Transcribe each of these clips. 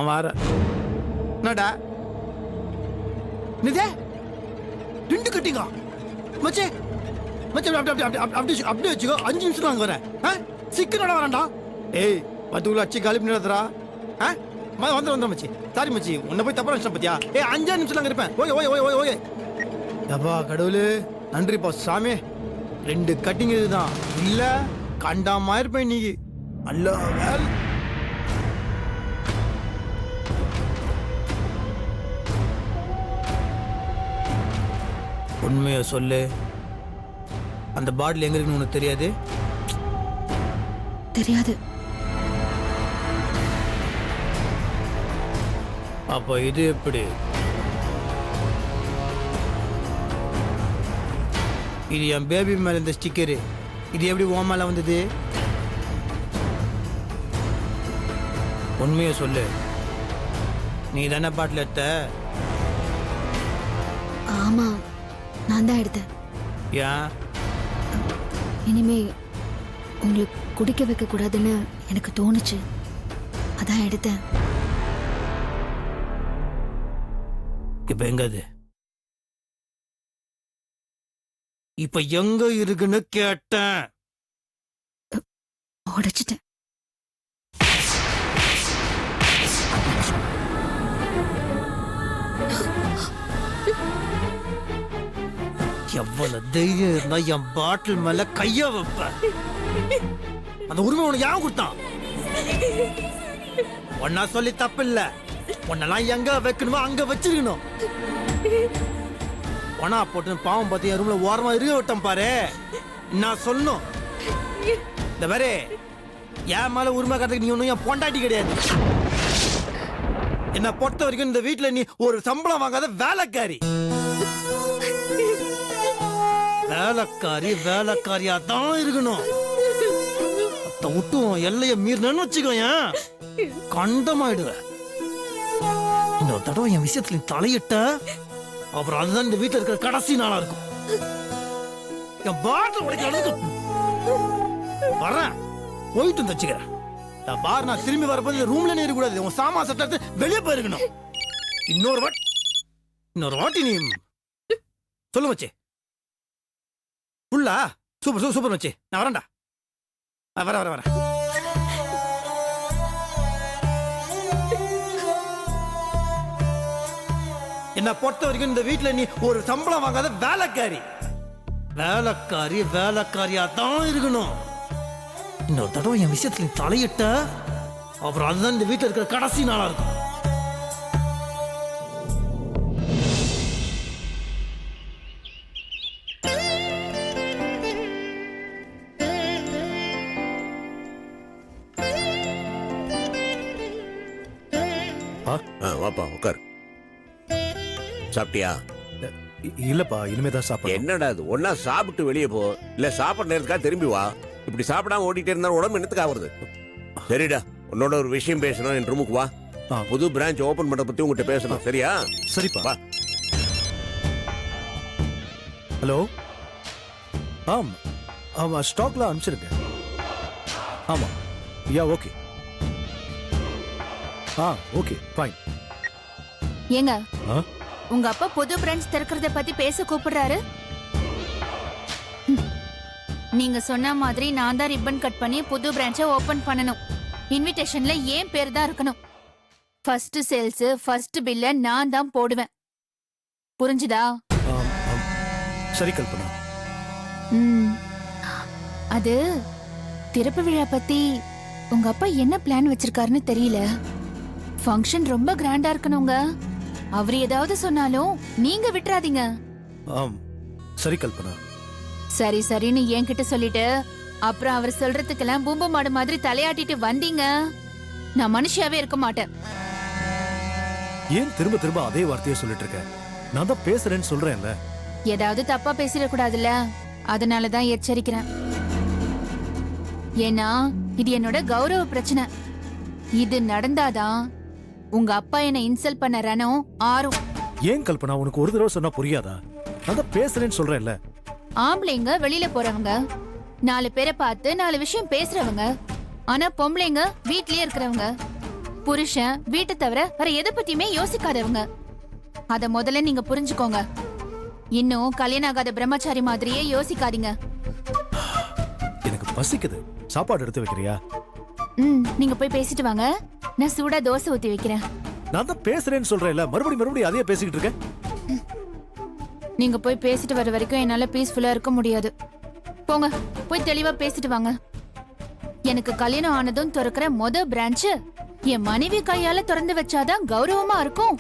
வார என்னடா நிதே 2 கட்டிங்க மச்சே மச்சே அப்படி வச்சுக்கோ 5 நிமிஷம் அங்கே வரேன் சிக்கனோட வரேன்டா ஏய் பத்துக்குள்ள அச்சு காலி பண்ணிடுறா வந்துடும் மச்சி சாரி மச்சி உன்னை போய் தப்பா நினைச்சேன் பத்தியா 5 நிமிஷம் அங்கே இருப்பேன் ஓகே ஓகே ஓகே ஓகே தப்பா கடவுளு நன்றிப்பா சாமி 2 கட்டிங் இதுதான் இல்ல கண்டாம இருப்பேன் நீ அல்ல வேல் உண்மையை சொல்லு அந்த பாட்டில் எங்க இருக்குன்னு உனக்கு தெரியாது தெரியாது அப்ப இது எப்படி இது என் பேபி மேல இந்த ஸ்டிக்கரு இது எப்படி உன் மேல வந்தது உண்மையை சொல்லு நீ தானே பாட்டில் எடுத்த ஆமா நான் தான் எடுத்தேன் ஏன் இனிமே உங்களுக்கு குடிக்க வைக்க கூடாதுன்னு எனக்கு தோணுச்சு அதான் எடுத்தேன் இப்ப எங்க அது இப்ப எங்க இருக்குன்னு கேட்டேன் உடைச்சிட்டேன் எவ்வளவு தைரியம் இருந்தா என் பாட்டில் மேல கைய வைப்ப அந்த உரிமை உனக்கு யாரும் கொடுத்தான் ஒன்னா சொல்லி தப்பு இல்ல உன்னெல்லாம் எங்க வைக்கணுமோ அங்க வச்சிருக்கணும் ஒனா போட்டு பாவம் பார்த்து என் ரூம்ல ஓரமா இருக்க விட்டேன் பாரு நான் சொல்லணும் இந்த வேற என் மேல உரிமை கட்டுறதுக்கு நீ ஒன்னும் என் பொண்டாட்டி கிடையாது என்ன பொறுத்த வரைக்கும் இந்த வீட்டுல நீ ஒரு சம்பளம் வாங்காத வேலைக்காரி வேலைக்காரியா தான் இருக்கணும் அத்த விட்டும் எல்லைய மீறினு வச்சுக்கோ கண்டமாயிடுவேன் இன்னொரு தடவை என் விஷயத்துல தலையிட்ட அப்புறம் அதுதான் இந்த வீட்டுல இருக்கிற கடைசி நாளா இருக்கும் என் பாட்டில் உடைக்க அளவுக்கு வரேன் போயிட்டு வச்சுக்கிறேன் பார் நான் திரும்பி வரப்போ ரூம்ல நீ இருக்கக்கூடாது உன் சாமா சட்டத்தை வெளியே போயிருக்கணும் இன்னொரு வாட்டி நீ சொல்லு வச்சே புல்லா சூப்பர் சூப்பர் வச்சு நான் வரேன்டா வரேன் என்ன பொறுத்த வரைக்கும் இந்த வீட்டுல நீ ஒரு சம்பளம் வாங்காத வேலைக்காரியா தான் இருக்கணும் இன்னொரு தடவை என் விஷயத்துல தலையிட்ட அப்புறம் அதுதான் இந்த வீட்டுல இருக்கிற கடைசி நாளா இருக்கும் வாப்பா உட்கார். சாப்பிட்டியா? இல்லப்பா இனிமேதான் சாப்பிட. என்னடா இது ஒன்னா சாப்பிட்டு வெளியே போ இல்ல சாப்பிட நேரத்துக்காக திரும்பி வா. இப்படி சாப்பிடாம ஓடிட்டே இருந்தா உடம்பு என்னத்துக்கு ஆகுறது? சரிடா உன்னோட ஒரு விஷயம் பேசணும் என் ரூமுக்கு வா. புது பிரான்ச் ஓபன் பண்ண பத்தி உங்ககிட்ட பேசணும். சரியா? சரிப்பா வா. ஹலோ ஆமா ஸ்டாக்ல அனுப்பிச்சிருங்க. ஆமா யா ஓகே ஓகே ஃபைன். ஏங்க உங்க அப்பா புது பிரான்ச் திறக்கிறத பத்தி பேச கூப்பிடுறாரு. நீங்க சொன்ன மாதிரி நான் தான் ரிப்பன் கட் பண்ணி புது பிரான்ச்சை ஓபன் பண்ணணும். இன்விடேஷன்ல ஏன் பேர் தான் இருக்கணும். ஃபர்ஸ்ட் சேல்ஸ் ஃபர்ஸ்ட் பில்ல நான் தான் போடுவேன். புரிஞ்சுதா? சரி கல்பனா. அது திறப்பு விழா பத்தி உங்க அப்பா என்ன பிளான் வச்சிருக்காருன்னு தெரியல. ஃபங்க்ஷன் ரொம்ப கிராண்டா இருக்கணுங்க. அவர் ஏதாவது சொன்னாலும் நீங்க விட்டுறாதீங்க. சரி கல்பனா. சரி சரின்னு என்கிட்ட சொல்லிட்டு அப்புறம் அவர் சொல்றதுக்கெல்லாம் பூம்பு மாடு மாதிரி தலையாட்டிட்டு வந்தீங்க, நான் மனுஷியாவே இருக்க மாட்டேன். ஏன் திரும்ப திரும்ப அதே வார்த்தையை சொல்லிட்டு இருக்க? நான் தான் பேசுறேன்னு சொல்றேன்ல. ஏதாவது தப்பா பேசிடக்கூடாதுல்ல, அதனாலதான் எச்சரிக்கிறேன். ஏன்னா இது என்னோட கௌரவ பிரச்சனை. இது நடந்தாதான் உங்க அப்பா என்ன இன்சல்ட் பண்ண ரணம் ஆறும். ஏன் கல்பனா உனக்கு ஒரு தடவை சொன்னா புரியாதா? நான் தான் பேசுறேன்னு சொல்றேன்ல. ஆம்பளைங்க வெளியில போறவங்க, 4 பேரை பார்த்து 4 விஷயம் பேசுறவங்க. ஆனா பொம்பளைங்க வீட்லயே இருக்கிறவங்க. புருஷன் வீட்டை தவிர வேற எதை பத்தியுமே யோசிக்காதவங்க. அத முதல்ல நீங்க புரிஞ்சுக்கோங்க. இன்னும் கல்யாணம் ஆகாத பிரம்மச்சாரி மாதிரியே யோசிக்காதீங்க. எனக்கு பசிக்குது, சாப்பாடு எடுத்து வைக்கிறியா? நீங்க போய் பேசிட்டு வாங்க, நான் சூடா தோசை ஊத்தி வைக்கிறேன். நான் தான் பேசுறேன்னு சொல்றேன்ல, மறுபடியும் அதையே பேசிக்கிட்டு இருக்கேன். நீங்க போய் பேசிட்டு வர வரைக்கும் என்னால பீஸ்ஃபுல்லா இருக்க முடியாது. போங்க, போய் தெளிவா பேசிட்டு வாங்க. எனக்கு கல்யாணம் ஆனதும் திறக்கிற பிரான்ச் என் மனைவி கையால திறந்து வச்சாதான் கௌரவமா இருக்கும்.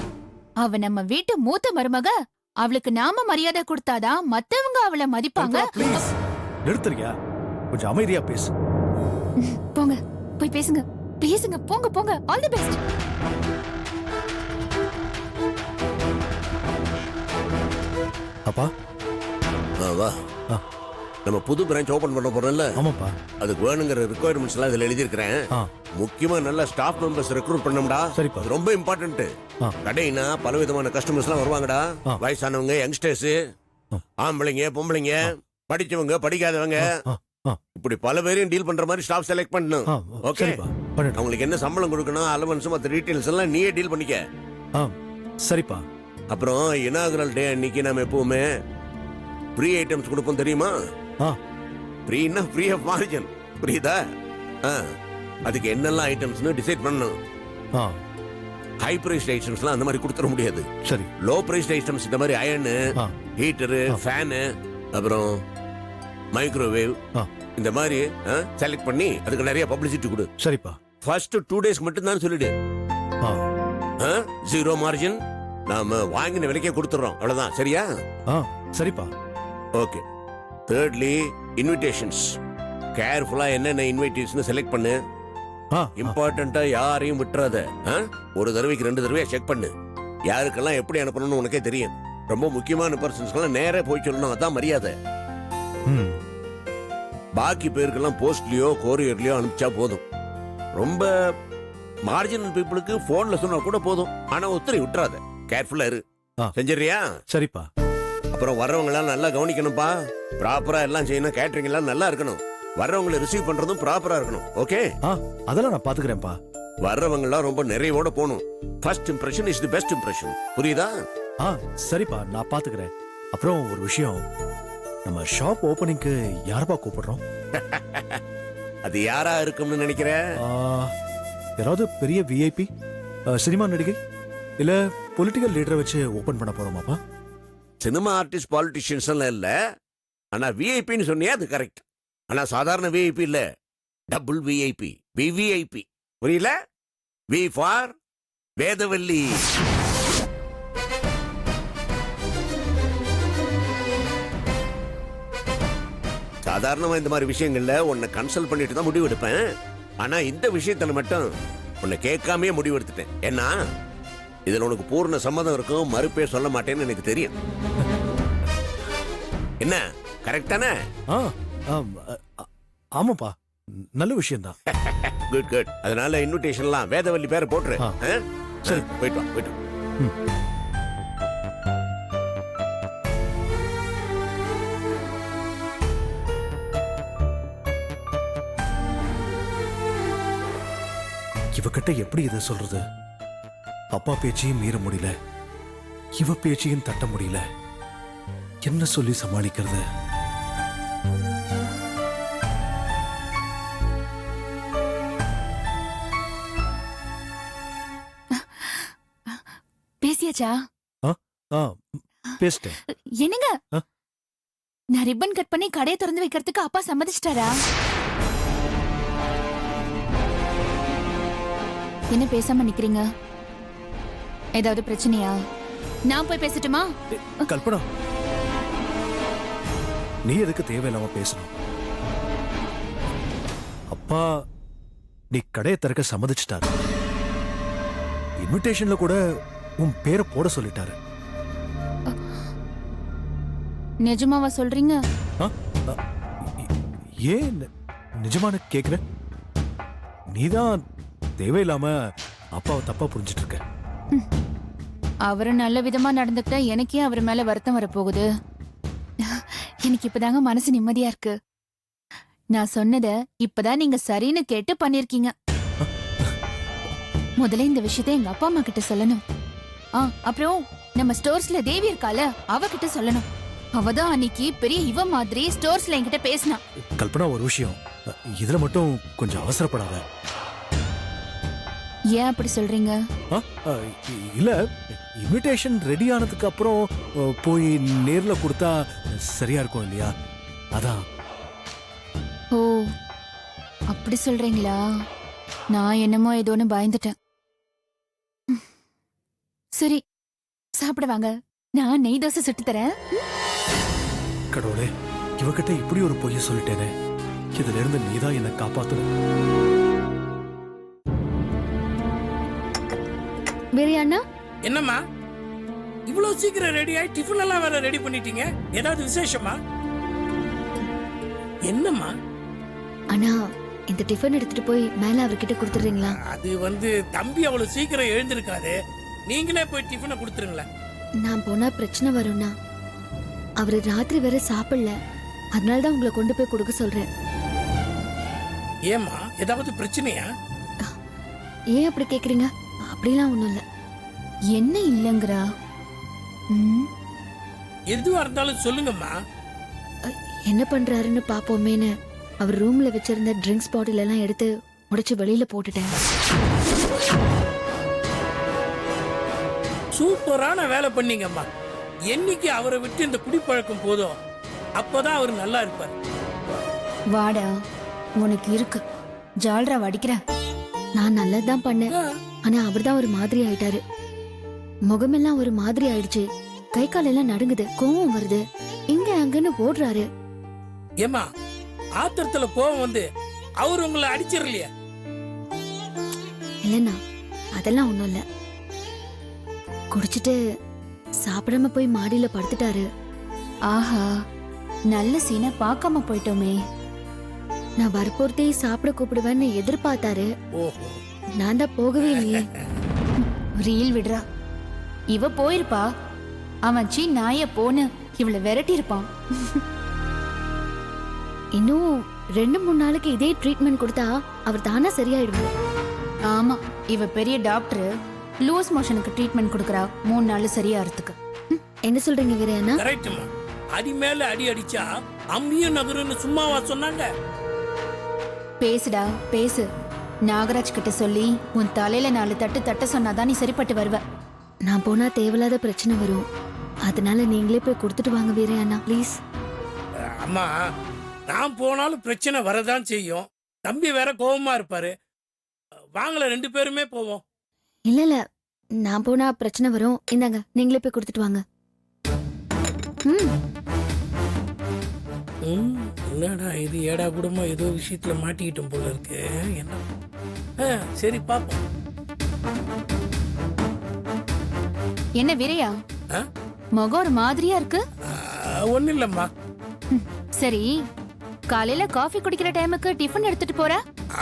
அவ நம்ம வீட்டு மூத்த மருமக, அவளுக்கு நாம மரியாதை கொடுத்தாதான் மத்தவங்க அவளை மதிப்பாங்க. ப்ளீஸ் நிறுத்துறியா? கொஞ்சம் அமைதியா பேசு. போங்க, போய் பேசுங்க, பேசுங்க, போங்க போங்க. All the best. அப்பா வா, ஆ. நம்ம புது பிரான்ச் ஓபன் பண்ண போறோம்ல, ஆமாப்பா. அதுக்கு வேணுங்கிற ரிக்குவயர்மெண்ட்ஸ் எல்லாம் இதுல எழுதியிருக்கிறேன். ஆ, முக்கியமா நல்ல ஸ்டாஃப் மெம்பர்ஸ் ரெக்ரூட் பண்ணோம்டா. சரிப்பா. அது ரொம்ப இம்பார்ட்டன்ட். ஆ. கடைனா பல விதமான கஸ்டமர்ஸ் எல்லாம் வருவாங்கடா. ஆ. வயசானவங்க, யங்ஸ்டர்ஸ், ஆ. ஆம்பளைங்க, பொம்பளைங்க, படிச்சவங்க, படிக்காதவங்க, ஆ, ஆ, இப்படி பல பேரையும் டீல் பண்ற மாதிரி ஸ்டாஃப் செலக்ட் பண்ணணும். ஆ, ஓகே, சரிப்பா, பண்ணிடு. அவங்களுக்கு என்ன சம்பளம் கொடுக்கணும், அலவன்ஸ், மற்ற டீடைல்ஸ் எல்லாம் நீயே டீல் பண்ணிக்க. ஆ, சரிப்பா. அப்புறம் இனாகுரல் டே அன்னைக்கு நாம எப்பவுமே ஃப்ரீ ஐட்டம்ஸ் கொடுப்போம், தெரியுமா? ஆ, ஃப்ரீனா ஃப்ரீ ஆஃப் மார்ஜின், புரியுதா? அதுக்கு என்னெல்லாம் ஐட்டம்ஸ்னு டிசைட் பண்ணணும். ஆ, ஹை பிரைஸ் ஐட்டம்ஸ்லாம் அந்த மாதிரி கொடுத்துட முடியாது. சரி. லோ பிரைஸ் ஐட்டம்ஸ் இந்த மாதிரி அயர்னு, ஆ, ஹீட்டரு, ஆ. ஃபேனு, அப்புறம் மைக்ரோவேவ், ஆ, இந்த மாதிரி செலக்ட் பண்ணி அதுக்கு நிறைய பப்ளிசிட்டி கொடு. சரிப்பா. ஃபர்ஸ்ட் 2 டேஸ்க்கு மட்டும் தான் சொல்லிடு. ஆ, ஜீரோ மார்ஜின், நாம வாங்கின விலைக்கே கொடுத்துறோம், அவ்வளவுதான். சரியா? ஆ, சரிப்பா. ஓகே. thirdly invitations. கேர்ஃபுல்லா என்னென்ன இன்விடேஷன் செலக்ட் பண்ணு. ஆ, இம்பார்ட்டண்டா யாரையும் விட்டுறாத. ஒரு தடவைக்கு 2 தடவையா செக் பண்ணு. யாருக்கெல்லாம் எப்படி அனுப்பணும்னு உனக்கே தெரியும். ரொம்ப முக்கியமான பர்சன்ஸ்க்கெல்லாம் நேரா போய் சொல்லணும், அதான் மரியாதை. ம், பாக்கி பேருக்கெல்லாம் போஸ்ட்லயோ கோரியர்லயோ அனுப்பிச்சா போதும். ரொம்ப மார்ஜினல் பீப்புளுக்கு போன்ல சொன்னா கூட போதும். ஆனா ஒத்தரை விட்டுறாத, கேர்ஃபுல்லா இரு. ஆ. செஞ்சிடறியா? சரிப்பா. அப்புறம் வர்றவங்க எல்லாம் நல்லா கவனிக்கணும்பா. ப்ராப்பரா எல்லாம் செய்யணும். கேட்டரிங் எல்லாம் நல்லா இருக்கணும். வர்றவங்களை ரிசீவ் பண்றதும் ப்ராப்பரா இருக்கணும். ஓகே, ஆ, அதெல்லாம் நான் பாத்துக்கிறேன்ப்பா. வர்றவங்க எல்லாம் ரொம்ப நிறைவோட போகணும். First impression is the best impression, புரியுதா? ஆ, சரிப்பா, நான் பாத்துக்கிறேன். அப்புறம் ஒரு விஷயம், நம்ம ஷாப் ஓபனிங்க்கு யாரப்பா கூப்பிடுறோம்? அது யாரா இருக்கும்னு நினைக்கிற? ஆ, யாராவது பெரிய விஐபி, சினிமா நடிகை, இல்ல பொலிட்டிக்கல் லீடரை வச்சு ஓபன் பண்ண போறோமாப்பா? சினிமா ஆர்டிஸ்ட், பாலிட்டிஷியன்ஸ் எல்லாம் இல்ல. ஆனா விஐபின்னு சொன்னியா அது கரெக்ட். ஆனா சாதாரண விஐபி இல்ல, டபுள் விஐபி, விவிஐபி. புரியல? V for Vedavalli. சாதாரணமா இந்த மாதிரி விஷயங்கள்ல உன்னை கன்சல்ட் பண்ணிட்டு தான் முடிவு எடுப்பேன். ஆனா இந்த விஷயத்துல மட்டும் உன்னை கேட்காமே முடிவு எடுத்துட்டேன். ஏன்னா இதுல உனக்கு பூர்ண சம்மதம் இருக்கும், மறுப்பே சொல்ல மாட்டேன்னு எனக்கு தெரியும். என்ன, கரெக்ட் தானே? ஆ, ஆமாப்பா, நல்ல விஷயம்தான். Good good. அதனால இன்விடேஷன்லாம் வேதவல்லி பேரை போட்டுரு. ஆ. சரி, போயிட்டு வா, போயிட்டு வா. ம். இவகிட்ட எப்படி இதை சொல்றது? அப்பா பேச்சையும் மீற முடியல, இவ பேச்சையும் தட்ட முடியல. என்ன சொல்லி சமாளிக்கிறது? பேசியாச்சா? ஆ, பேசிட்டேன். என்னங்க, ஆ? நான் ரிப்பன் கட் பண்ணி கடையை திறந்து வைக்கிறதுக்கு அப்பா சம்மதிச்சிட்டாரா? என்ன பேசாம நிக்கிறீங்க? ஏதாவது பிரச்சனையா? நான் போய் பேசட்டுமா? கல்பனா, நீ எதுக்கு தேவையில்லாம பேசணும்? அப்பா நீ கடையை திறக்க சம்மதிச்சிட்டாரு. இன்விடேஷன்ல கூட உன் பேரை போட சொல்லிட்டாரு. நிஜமாவா சொல்றீங்க? ஆ? ஆ, ஏன் நிஜமான கேக்குற? நீதான் தேவையில்லாம அப்பாவை தப்பா புரிஞ்சிட்டு இருக்க. அவரு நல்ல விதமா நடந்துக்கிட்டா எனக்கே அவர் மேல வருத்தம் வரப்போகுது. எனக்கு இப்பதாங்க மனசு நிம்மதியா இருக்கு. நான் சொன்னத இப்பதான் நீங்க சரின்னு கேட்டு பண்ணிருக்கீங்க. முதல்ல இந்த விஷயத்தை எங்க அப்பா அம்மா கிட்ட சொல்லணும். அப்புறம் நம்ம ஸ்டோர்ஸ்ல தேவி இருக்கால, அவகிட்ட சொல்லணும். அவதான் அன்னைக்கு பெரிய இவ மாதிரி ஸ்டோர்ஸ்ல என்கிட்ட பேசினா. கல்பனா, ஒரு விஷயம், இதுல மட்டும் கொஞ்சம் அவசரப்படாத. ஏன் அப்படி சொல்றீங்க? ஆ, இல்ல, இன்விடேஷன் ரெடி ஆனதுக்கு அப்புறம் போய் நேர்ல கொடுத்தா சரியா இருக்கும் இல்லையா? அதான். ஓ, அப்படி சொல்றீங்களா? நான் என்னமோ ஏதோன்னு பயந்துட்டேன். சரி, சாப்பிட வாங்க. நான் நெய் தோசை சுட்டு தரேன். கடவுளே, இவகிட்ட இப்படி ஒரு பொய்ய சொல்லிட்டேனே. இதுல இருந்து நீதான் என்னை காப்பாத்தணும். பிரியாணா? என்னம்மா இவ்வளவு சீக்கிரம் ரெடி ஆயி டிஃபன் எல்லாம் வேற ரெடி பண்ணிட்டீங்க? ஏதாவது விசேஷமா? என்னம்மா? அண்ணா, இந்த டிஃபன் எடுத்துட்டு போய் மேல அவர்கிட்ட கொடுத்துறீங்களா? அது தம்பி அவ்வளவு சீக்கிரம் எழுந்திருக்காது. நீங்களே போய் டிஃபனை கொடுத்துருங்களேன். நான் போனா பிரச்சனை வரும்னா. அவரு ராத்திரி வேற சாப்பிடல, அதனாலதான் உங்களை கொண்டு போய் கொடுக்க சொல்றேன். ஏம்மா, ஏதாவது பிரச்சனையா? ஏன் அப்படி கேக்குறீங்க? அப்படிலாம் ஒண்ணும் இல்ல. என்ன இல்லங்கறா? எதுவா இருந்தாலும் சொல்லுங்கம்மா. என்ன பண்றாருன்னு பாப்போமேன்னு அவர் ரூம்ல வச்சிருந்த ட்ரிங்க்ஸ் பாட்டில் எல்லாம் எடுத்து உடைச்சு வெளியில போட்டுட்டேன். சூப்பரான வேலை பண்ணீங்கம்மா. என்னைக்கு அவரை விட்டு இந்த குடிப்பழக்கம் போதும் அப்பதான் அவர் நல்லா இருப்பார். வாடா, உனக்கு இருக்கு. ஜால்ரா வடிக்கிறேன். நான் நல்லதுதான் பண்ணேன், ஆனா அவர்தான் ஒரு மாதிரி ஆயிட்டாரு. முகமெல்லாம் ஒரு மாதிரி ஆயிடுச்சு, கை கால் எல்லாம் நடுங்குது, கோவம் வருது, இங்க அங்கன்னு ஓடுறாரு. ஏமா, ஆத்திரத்துல கோவம் வந்து அவர் உங்களை அடிச்சிடலையா? இல்லண்ணா, அதெல்லாம் ஒண்ணும் இல்ல. குடிச்சிட்டு சாப்பிடாம போய் மாடியில படுத்துட்டாரு. ஆஹா, நல்ல சீனை பார்க்காம போயிட்டோமே. நான் வற்புறுத்தி சாப்பிட கூப்பிடுவேன்னு எதிர்பார்த்தாரு. ஓஹோ, நான் தான் போகவே இல்லையே. ரீல் விடுறா. இவ போயிருப்பா. அவன் சீ நாய போன்னு இவளை விரட்டி இருப்பான். இன்னும் 2-3 நாளைக்கு இதே ட்ரீட்மெண்ட் கொடுத்தா அவர் தானா சரியாயிடுவார். ஆமா, இவ பெரிய டாக்டர். லூஸ் மோஷனுக்கு ட்ரீட்மெண்ட் கொடுக்கறா 3 நாள் சரியாறதுக்கு. என்ன சொல்றீங்க வீரையண்ணா? கரெக்ட்மா. அடி மேல அடி அடிச்சா அம்பியும் நகருன்னு சும்மாவா சொன்னாங்க? பேசுடா, பேசு. நாகராஜ் கிட்ட சொல்லி உன் தலையில 4 தட்டு தட்ட சொன்னாதான் நீ சரிப்பட்டு வருவ. நான் போனா தேவையில்லாத பிரச்சனை வரும், அதனால நீங்களே போய் கொடுத்துட்டு வாங்க வீரையண்ணா, ப்ளீஸ். அம்மா, நான் போனாலும் பிரச்சனை வரதான் செய்யும். தம்பி வேற கோவமா இருப்பாரு. வாங்கல, 2 பேருமே போவோம். இல்ல இல்ல, நான் போனா பிரச்சனை வரும். இந்தாங்க, நீங்களே போய் கொடுத்துட்டு வாங்க. என்னடா இது, ஏடா கூடமா ஏதோ விஷயத்துல மாட்டிக்கிட்டோம் போல இருக்கு. என்ன? சரி பாப்போம். என்ன வீரையா, முகம் ஒரு மாதிரியா இருக்கு? ஒண்ணு இல்லம்மா. சரி, காலையில காஃபி குடிக்கிற டைமுக்கு டிஃபன் எடுத்துட்டு போற?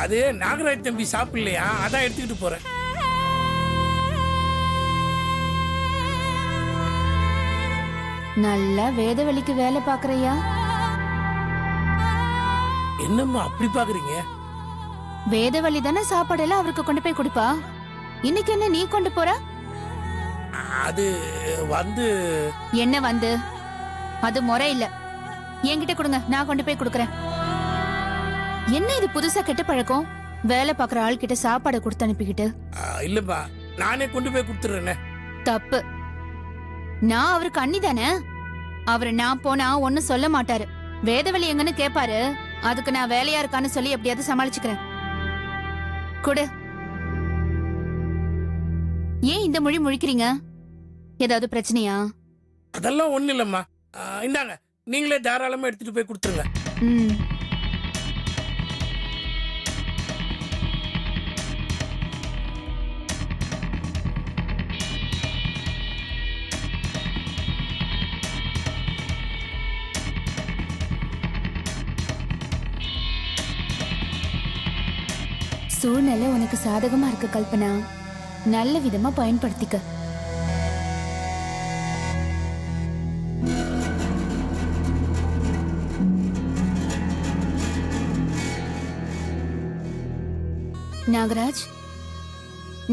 அது நாகராஜ் தம்பி சாப்பிடலையா, அதான் எடுத்துக்கிட்டு போறேன். நல்லா வேதவழிக்கு வேலை பாக்குறியா? என்னம்மா அப்படி பாக்குறீங்க? வேதவழி தானே சாப்பாடெல்லாம் அவருக்கு கொண்டு போய் கொடுப்பா. இன்னைக்கு என்ன நீ கொண்டு போற? அது என்ன வந்து? அது முறை இல்ல. என்கிட்ட கொடுங்க, நான் கொண்டு போய் கொடுக்கறேன். என்ன இது புதுசா கெட்ட பழக்கம்? வேலை பாக்குற ஆள் கிட்ட சாப்பாடு கொடுத்து அனுப்பிக்கிட்டு. இல்லப்பா, நானே கொண்டு போய் கொடுத்துறேனே. தப்பு. நான் அவருக்கு அண்ணி தானே. அவரு நான் போனா ஒன்னும் சொல்ல மாட்டாரு. வேதவழி எங்கன்னு கேப்பாரு. அதுக்கு நான் வேலையா இருக்கான்னு சொல்லி எப்படியாவது சமாளிச்சுக்கிறேன். கொடு. ஏன் இந்த மொழி முழிக்கிறீங்க? ஏதாவது பிரச்சனையா? அதெல்லாம் ஒண்ணு இல்லம்மா. இந்தாங்க, நீங்களே தாராளமா எடுத்துட்டு போய் கொடுத்துருங்க. சூழ்நிலை உனக்கு சாதகமா இருக்கு கல்பனா. நல்ல விதமா பயன்படுத்திக்க. நாகராஜ்,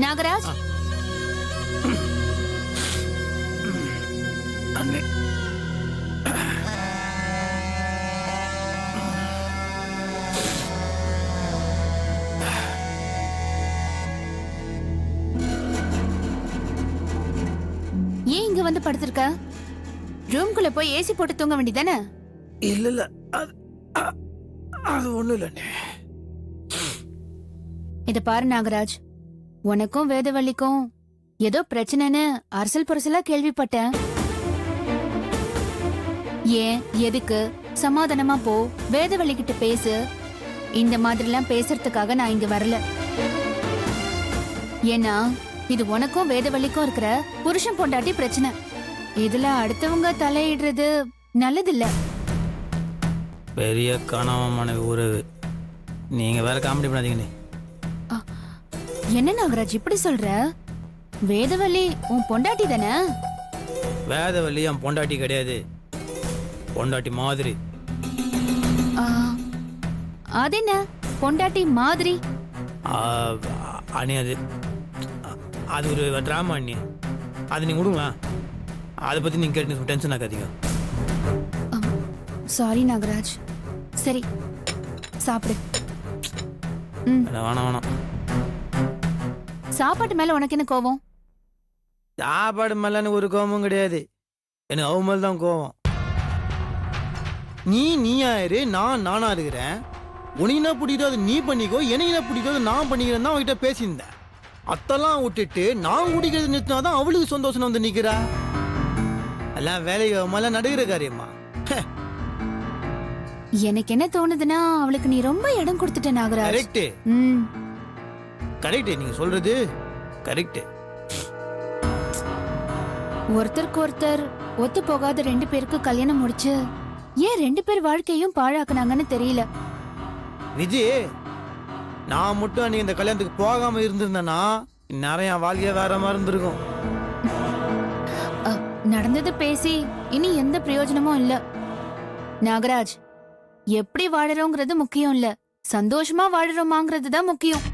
நாகராஜ் அண்ணே ஏன் இங்க வந்து படுத்திருக்க? ரூம்குள்ள போய் ஏசி போட்டு தூங்க வேண்டியதானே? இல்ல இல்ல அது அது ஒண்ணும் இல்லண்ணே. இத பாரு நாகராஜ், உனக்கும் வேதவள்ளிக்கும் ஏதோ பிரச்சனைன்னு அரசல் புரசலா கேள்விப்பட்டேன். ஏன் எதுக்கு சமாதானமா போ, வேதவள்ளி கிட்ட பேசு. இந்த மாதிரிலாம் பேசுறதுக்காக நான் இங்க வரல. ஏன்னா இது உனக்கும் வேதவள்ளிக்கும் இருக்கிற புருஷன் பொண்டாட்டி பிரச்சனை. இதுல அடுத்தவங்க தலையிடுறது நல்லதில்ல. பெரிய கணவமான உறவு. நீங்க வேற காமெடி பண்ணாதீங்கண்ணே. என்ன நாகராஜ் இப்படி சொல்ற? வேதவள்ளி உன் பொண்டாட்டி தானே? வேதவள்ளி என் பொண்டாட்டி கிடையாது, பொண்டாட்டி மாதிரி. அது என்ன பொண்டாட்டி மாதிரி? அண்ணி அது ஒரு ட்ராமா அண்ணி. அது நீங்க விடுங்க, அதை பத்தி நீங்க கேட்டு டென்ஷன் ஆகாதீங்க. சாரி நாகராஜ். சரி சாப்பிடு. வேணாம் வேணாம். சாப்பாட்டு மேல உனக்கு என்ன கோவம்? சாப்பாடு மேலன்னு ஒரு கோபமும் கிடையாது, எனக்கு அவ மேல தான் கோவம். நீயா இரு, நான் நானா இருக்கிறேன். உனக்கு என்ன பிடிக்குதோ அது நீ பண்ணிக்கோ, எனக்கு என்ன பிடிக்குதோ அது நான் பண்ணிக்கிறேன் தான் அவகிட்ட பேசியிருந்தேன். அத்தெல்லாம் விட்டுட்டு நான் குடிக்கிறது நிறுத்தினாதான் அவளுக்கு சந்தோஷம் வந்து நிக்கிறா. எல்லாம் வேலைக்கு மேல நடுகிற காரியமா? எனக்கு என்ன தோணுதுன்னா அவளுக்கு நீ ரொம்ப இடம் கொடுத்துட்ட நாகராஜ். கரெக்ட் கரெக்ட், நீங்க சொல்றது கரெக்ட். ஒருத்தருக்கு ஒருத்தர் ஒத்து போகாத ரெண்டு பேருக்கு கல்யாணம் முடிச்சு ஏன் ரெண்டு பேர் வாழ்க்கையும் பாழாக்குனாங்கன்னு தெரியல. விஜய், நான் மட்டும் அன்னைக்கு இந்த கல்யாணத்துக்கு போகாம இருந்திருந்தேன்னா நிறைய வாழ்க்கைய வேற மாதிரி இருந்திருக்கும். நடந்தது பேசி இனி எந்த பிரயோஜனமும் இல்ல நாகராஜ். எப்படி வாழறோங்கிறது முக்கியம் இல்ல, சந்தோஷமா வாழறோமாங்கிறது தான் முக்கியம்.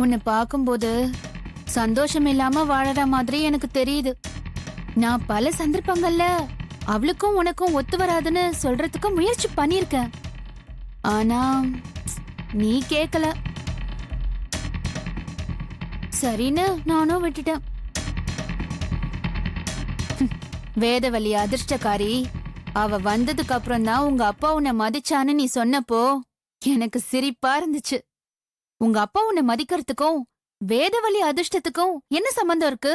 உன்னை பார்க்கும்போது சந்தோஷம் இல்லாம வாழற மாதிரி எனக்கு தெரியுது. நான் பல சந்தர்ப்பங்கள்ல அவளுக்கும் உனக்கும் ஒத்து வராதுன்னு சொல்றதுக்கு முயற்சி பண்ணிருக்கேன். ஆனா நீ கேக்கல. சரின்னு நானும் விட்டுட்டேன். வேதவள்ளி அதிர்ஷ்டக்காரி. அவ வந்ததுக்கு அப்புறம் தான் உங்க அப்பா உன்னை மதிச்சான்னு நீ சொன்னப்போ எனக்கு சிரிப்பா இருந்துச்சு. உங்க அப்பா உன்னை மதிக்கிறதுக்கும் வேதவள்ளி அதிர்ஷ்டத்துக்கும் என்ன சம்பந்தம் இருக்கு?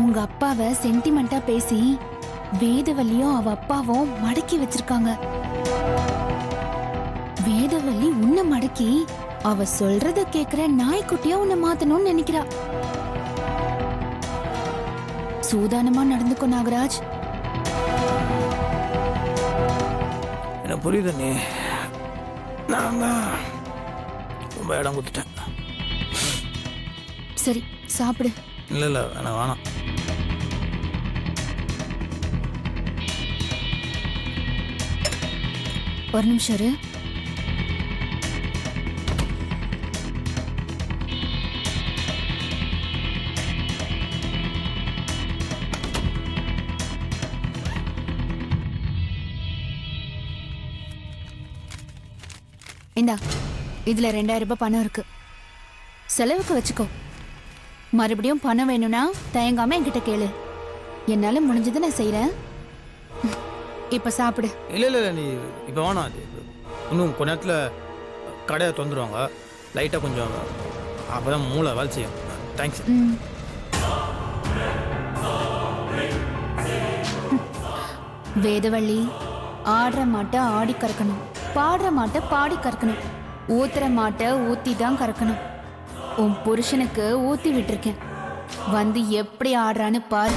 உங்க அப்பாவை சென்டிமெண்டா பேசி வேதவள்ளியும் அவ அப்பாவும் மடக்கி வச்சிருக்காங்க. வேதவள்ளி உன்னை மடக்கி அவ சொல்றத கேக்குற நாய்க்குட்டியா உன்னை மாத்தணும்னு நினைக்கிறா. சூதானமா நடந்துக்கோ நாகராஜ். என்ன புரியுது நீ, நான் தான் ரொம்ப இடம் கொடுத்துட்டேன். சரி சாப்பிடு. இல்லை இல்லை வேணாம் வேணாம். ஒரு நிமிஷம் இரு. இந்தா, இதுல 2000 ரூபாய் பணம் இருக்கு, செலவுக்கு வச்சுக்கோ. மறுபடியும் பணம் வேணும்னா தயங்காம என்கிட்ட கேளு. என்னால முடிஞ்சதை நான் செய்யறேன். இப்ப சாப்பிடு. இல்லை இல்லை நீ இப்போ வேணாம். அது இன்னும் கொஞ்ச நேரத்தில் கடையை திறந்துருவாங்க, லைட்டாக கொஞ்சம் அப்போ தான் மூளை வேலை செய்யும். தேங்க்ஸ். வேதவள்ளி, ஆடுற மாட்டை ஆடி கறக்கணும், பாடுற மாட்டை பாடி கறக்கணும், ஊத்துற மாட்டை ஊத்தி தான் கறக்கணும். உன் புருஷனுக்கு ஊத்தி விட்டுருக்கேன், வந்து எப்படி ஆடுறான்னு பாரு.